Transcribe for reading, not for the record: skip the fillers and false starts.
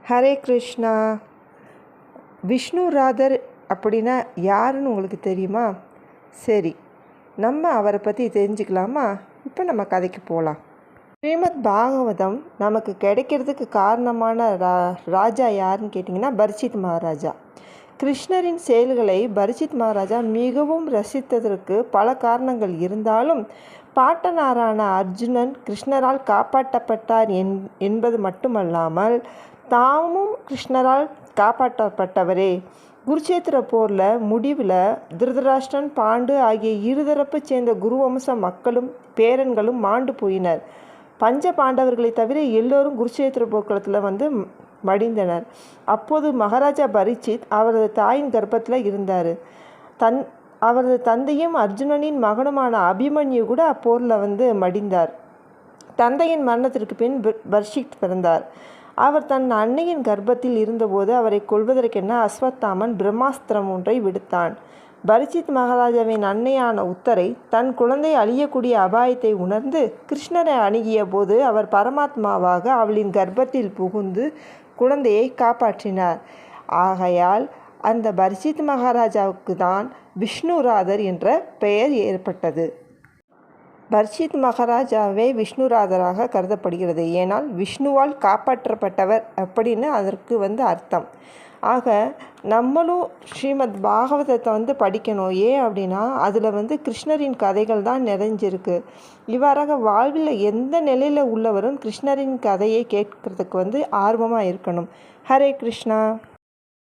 ஹரே கிருஷ்ணா. விஷ்ணுராதர் அப்படின்னா யாருன்னு உங்களுக்கு தெரியுமா? சரி, நம்ம அவரை பற்றி தெரிஞ்சுக்கலாமா? இப்போ நம்ம கதைக்கு போகலாம். ஸ்ரீமத் பாகவதம் நமக்கு கிடைக்கிறதுக்கு காரணமான ராஜா யாருன்னு கேட்டிங்கன்னா பரீட்சித் மகாராஜா. கிருஷ்ணரின் செயல்களை பரீட்சித் மகாராஜா மிகவும் ரசித்ததற்கு பல காரணங்கள் இருந்தாலும் பாட்டனாரான அர்ஜுனன் கிருஷ்ணரால் காப்பாற்றப்பட்டார் என்பது மட்டுமல்லாமல் தாமும் கிருஷ்ணரால் காப்பாற்றப்பட்டவரே. குருச்சேத்திர போரில் முடிவில் திருதராஷ்டிரன், பாண்டு ஆகிய இருதரப்பு சேர்ந்த குருவம்ச மக்களும் பேரன்களும் மாண்டு போயினர். பஞ்ச பாண்டவர்களை தவிர எல்லோரும் குருச்சேத்திர போர்க்களத்தில் மடிந்தனர். அப்போது மகாராஜா பரீட்சித் அவரது தாயின் கர்ப்பத்தில் இருந்தார். அவரது தந்தையும் அர்ஜுனனின் மகனுமான அபிமன்யு கூட அப்போரில் மடிந்தார். தந்தையின் மரணத்திற்கு பின் பரீட்சித் பிறந்தார். அவர் தன் அன்னையின் கர்ப்பத்தில் இருந்தபோது அவரை கொல்வதற்கென அஸ்வத்தாமன் பிரம்மாஸ்திரம் ஒன்றை விடுத்தான். பரீட்சித் மகாராஜாவின் அன்னையான உத்தரை தன் குழந்தை அழியக்கூடிய அபாயத்தை உணர்ந்து கிருஷ்ணரை அணுகிய போது அவர் பரமாத்மாவாக அவளின் கர்ப்பத்தில் புகுந்து குழந்தையை காப்பாற்றினார். ஆகையால் அந்த பரீட்சித் மகாராஜாவுக்கு தான் விஷ்ணுராதர் என்ற பெயர் ஏற்பட்டது. பரீட்சித் மகாராஜாவே விஷ்ணுராதராக கருதப்படுகிறது. ஏனால் விஷ்ணுவால் காப்பாற்றப்பட்டவர் அப்படின்னு அதற்கு அர்த்தம். ஆக நம்மளும் ஸ்ரீமத் பாகவதத்தை படிக்கணும். ஏன் அப்படின்னா அதில் கிருஷ்ணரின் கதைகள் தான் நிறைஞ்சிருக்கு. இவ்வாறாக வாழ்வில் எந்த நிலையில் உள்ளவரும் கிருஷ்ணரின் கதையை கேட்கறதுக்கு ஆர்வமாக இருக்கணும். ஹரே கிருஷ்ணா.